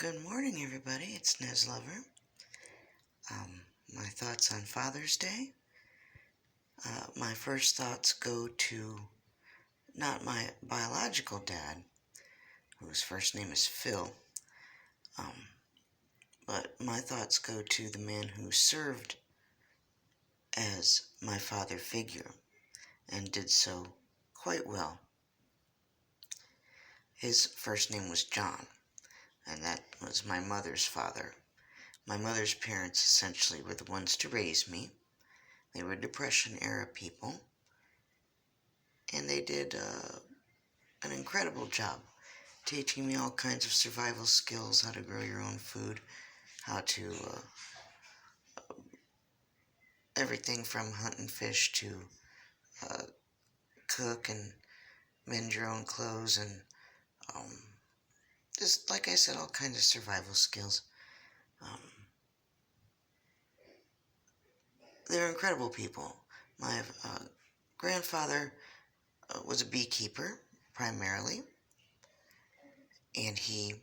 Good morning, everybody. It's Nez Lover. My thoughts on Father's Day. My first thoughts go to not my biological dad, whose first name is Phil, um, but my thoughts go to the man who served as my father figure and did so quite well. His first name was John, and that was my mother's father. My mother's parents essentially were the ones to raise me. They were Depression-era people, and they did an incredible job teaching me all kinds of survival skills, how to grow your own food, how to everything from hunt and fish to uh, cook and mend your own clothes, and um, just like I said, all kinds of survival skills. Um, they're incredible people. My grandfather was a beekeeper primarily, and he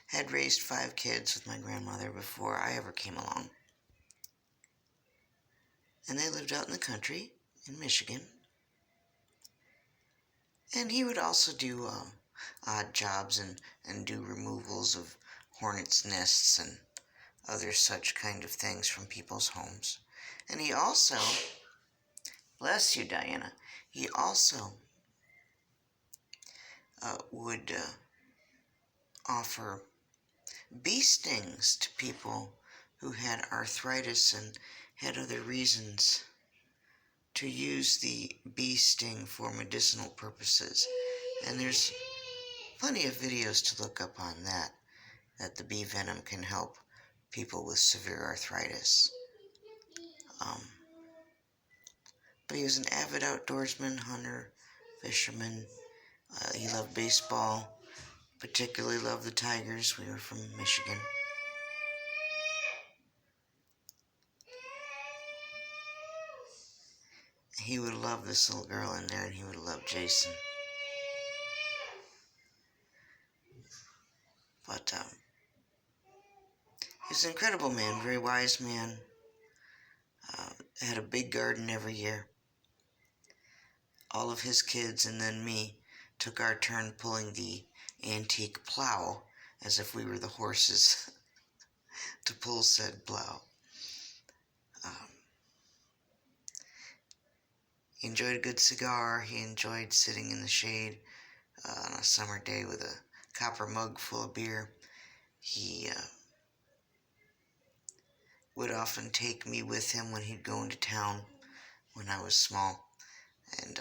had raised 5 kids with my grandmother before I ever came along. And they lived out in the country in Michigan. And he would also do odd jobs and do removals of hornets' nests and other such kind of things from people's homes. And he also, bless you, Diana, he also would offer bee stings to people who had arthritis and had other reasons to use the bee sting for medicinal purposes. And there's plenty of videos to look up on that the bee venom can help people with severe arthritis. But he was an avid outdoorsman, hunter, fisherman. He loved baseball, particularly loved the Tigers. We were from Michigan. He would love this little girl in there, and he would love Jason. But he was an incredible man, very wise man. Had a big garden every year. All of his kids and then me took our turn pulling the antique plow as if we were the horses to pull said plow. He enjoyed a good cigar. He enjoyed sitting in the shade on a summer day with a copper mug full of beer. He would often take me with him when he'd go into town when I was small. And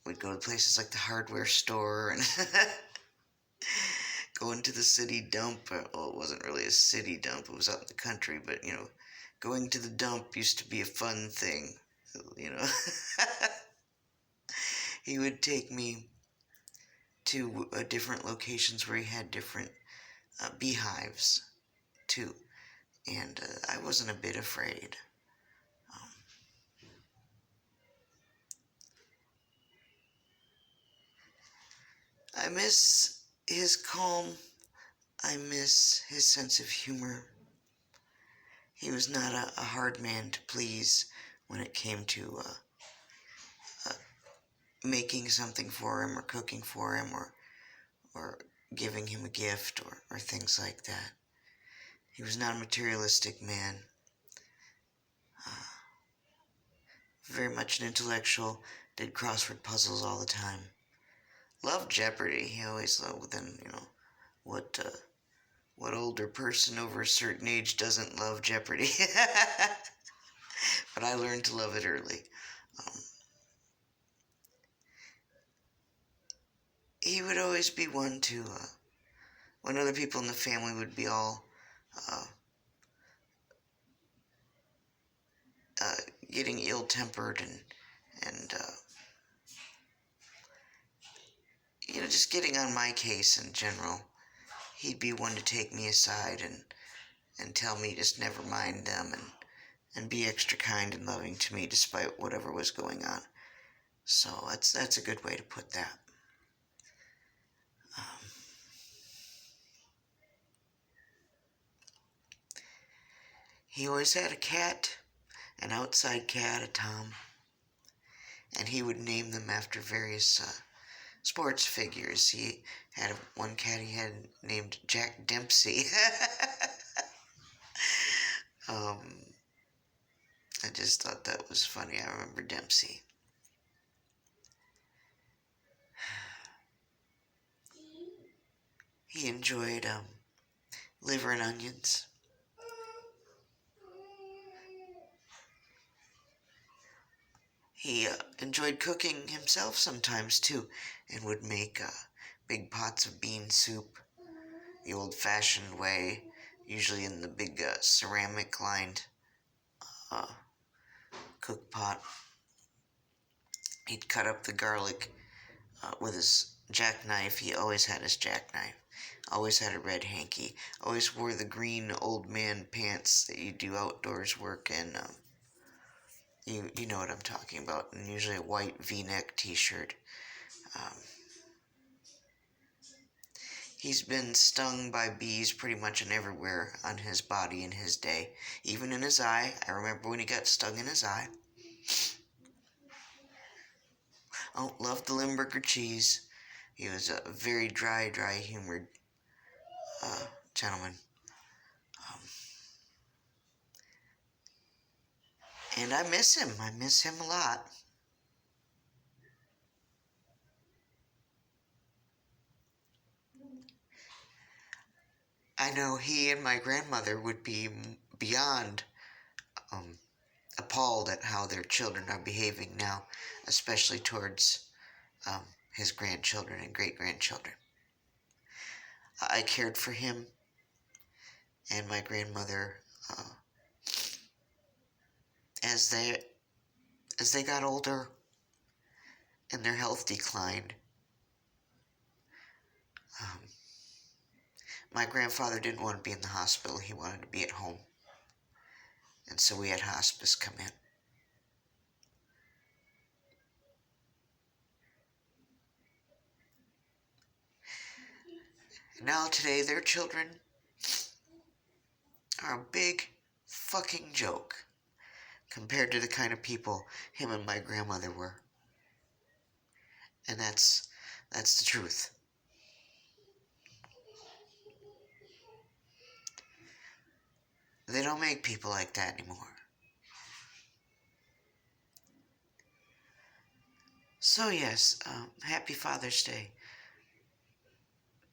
we'd go to places like the hardware store and go into the city dump. Well, it wasn't really a city dump. It was out in the country. But, going to the dump used to be a fun thing, He would take me to different locations where he had different beehives, too. And I wasn't a bit afraid. I miss his calm. I miss his sense of humor. He was not a hard man to please when it came to making something for him or cooking for him or giving him a gift or things like that. He was not a materialistic man. Very much an intellectual, did crossword puzzles all the time. Loved Jeopardy. He always loved them, what older person over a certain age doesn't love Jeopardy? But I learned to love it early. He would always be one to, when other people in the family would be all getting ill-tempered and just getting on my case in general, he'd be one to take me aside and tell me just never mind them and be extra kind and loving to me despite whatever was going on. So that's a good way to put that. He always had a cat, an outside cat, a Tom, and he would name them after various sports figures. He had one cat he had named Jack Dempsey. um, I just thought that was funny. I remember Dempsey. He enjoyed liver and onions. He enjoyed cooking himself sometimes too, and would make big pots of bean soup the old-fashioned way, usually in the big ceramic-lined uh, cook pot. He'd cut up the garlic with his jackknife. He always had his jackknife. Always had a red hanky. Always wore the green old man pants that you do outdoors work in. You know what I'm talking about. And usually a white V-neck t-shirt. Um, he's been stung by bees pretty much everywhere on his body in his day. Even in his eye. I remember when he got stung in his eye. Oh, loved the Limburger cheese. He was a very dry-humored gentleman. And I miss him. I miss him a lot. I know he and my grandmother would be beyond um, appalled at how their children are behaving now, especially towards his grandchildren and great-grandchildren. I cared for him and my grandmother as they got older and their health declined. My grandfather didn't want to be in the hospital. He wanted to be at home. And so we had hospice come in. And now today their children are a big fucking joke compared to the kind of people him and my grandmother were. And that's the truth. They don't make people like that anymore. So yes, happy Father's Day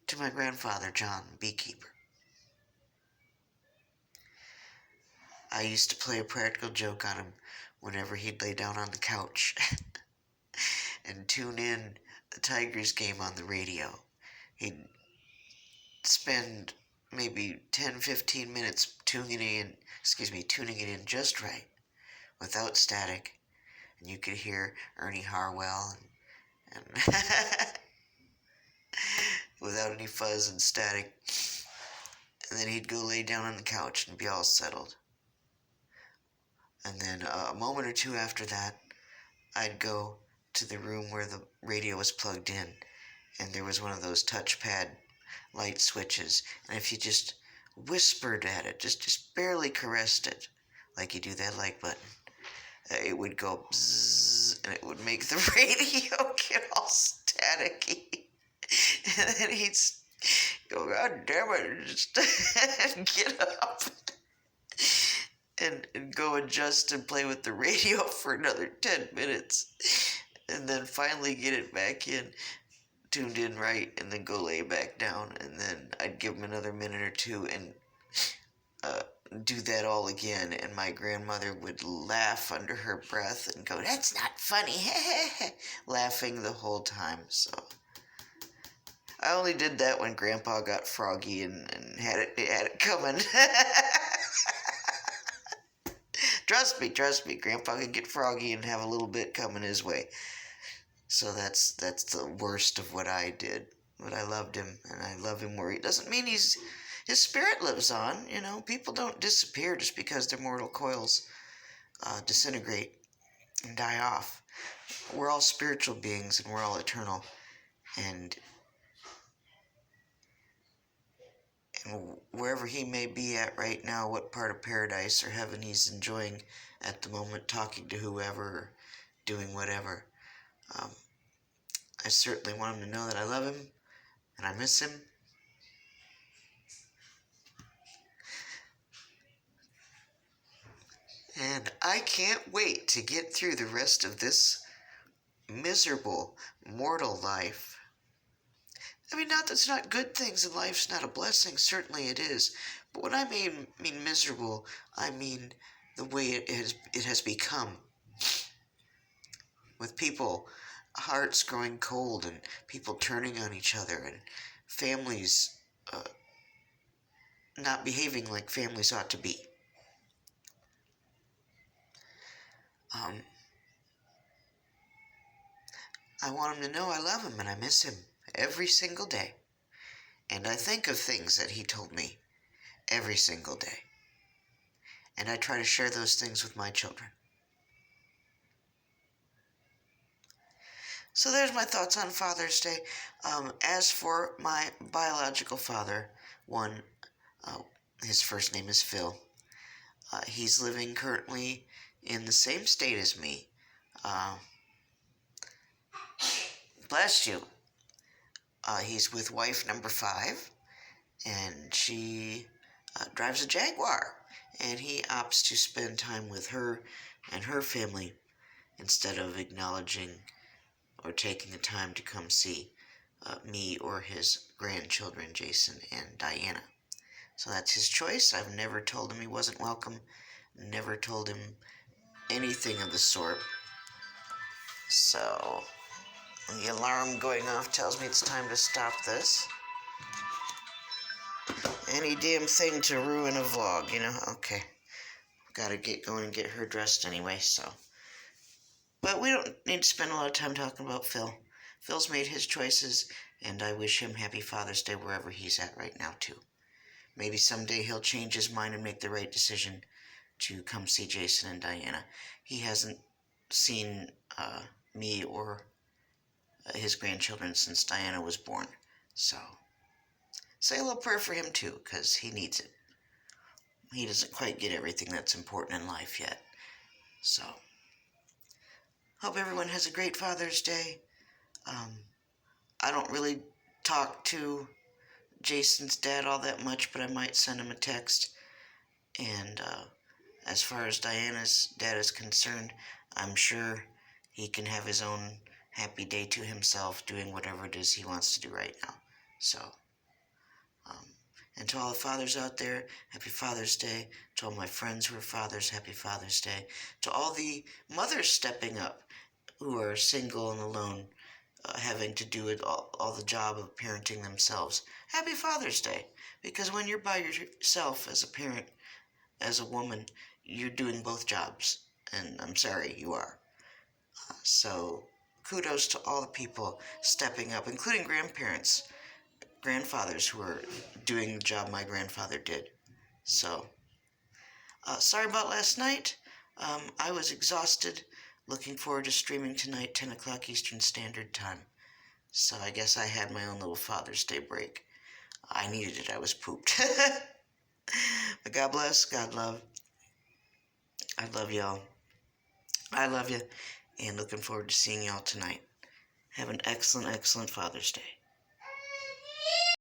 to my grandfather, John, beekeeper. I used to play a practical joke on him whenever he'd lay down on the couch and tune in the Tigers game on the radio. He'd spend maybe 10-15 minutes tuning it in just right, without static, and you could hear Ernie Harwell and without any fuzz and static. And then he'd go lay down on the couch and be all settled. And then a moment or two after that, I'd go to the room where the radio was plugged in, and there was one of those touchpad light switches, and if you just whispered at it, just barely caressed it, like you do that like button, it would go bzzz, and it would make the radio get all staticky. And then he'd go, God damn it, just and get up and go adjust and play with the radio for another 10 minutes. And then finally get it back in, tuned in right, and then go lay back down. And then I'd give him another minute or two and do that all again. And my grandmother would laugh under her breath and go, that's not funny, laughing the whole time. So I only did that when Grandpa got froggy and had it coming. Trust me, Grandpa could get froggy and have a little bit coming his way. So that's the worst of what I did. But I loved him, and I love him where he doesn't mean his spirit lives on. You know, people don't disappear just because their mortal coils disintegrate and die off. We're all spiritual beings, and we're all eternal. And wherever he may be at right now, what part of paradise or heaven he's enjoying at the moment, talking to whoever, or doing whatever. Um, I certainly want him to know that I love him and I miss him. And I can't wait to get through the rest of this miserable mortal life. I mean, not that it's not good things in life's not a blessing, certainly it is. But when I mean miserable, I mean the way it has become. With people, hearts growing cold and people turning on each other and families uh, not behaving like families ought to be. Um, I want him to know I love him and I miss him every single day. And I think of things that he told me every single day. And I try to share those things with my children. So there's my thoughts on Father's Day. As for my biological father, one, uh, his first name is Phil. He's living currently in the same state as me. Uh, bless you. He's with wife number 5, and she drives a Jaguar. And he opts to spend time with her and her family instead of acknowledging or taking the time to come see me or his grandchildren, Jason and Diana. So that's his choice. I've never told him he wasn't welcome, never told him anything of the sort. So the alarm going off tells me it's time to stop this. Any damn thing to ruin a vlog, you know? Okay. Gotta get going and get her dressed anyway, so. But we don't need to spend a lot of time talking about Phil. Phil's made his choices, and I wish him happy Father's Day wherever he's at right now, too. Maybe someday he'll change his mind and make the right decision to come see Jason and Diana. He hasn't seen me or his grandchildren since Diana was born. So, say a little prayer for him, too, because he needs it. He doesn't quite get everything that's important in life yet. So, hope everyone has a great Father's Day. I don't really talk to Jason's dad all that much, but I might send him a text. And as far as Diana's dad is concerned, I'm sure he can have his own happy day to himself doing whatever it is he wants to do right now. So, and to all the fathers out there, happy Father's Day. To all my friends who are fathers, happy Father's Day. To all the mothers stepping up who are single and alone, having to do it all the job of parenting themselves, happy Father's Day. Because when you're by yourself as a parent, as a woman, you're doing both jobs. And I'm sorry, you are. So, kudos to all the people stepping up, including grandparents, grandfathers who are doing the job my grandfather did. So, sorry about last night. I was exhausted. Looking forward to streaming tonight, 10 o'clock Eastern Standard Time. So I guess I had my own little Father's Day break. I needed it. I was pooped. But God bless. God love. I love y'all. I love you. And looking forward to seeing y'all tonight. Have an excellent, excellent Father's Day.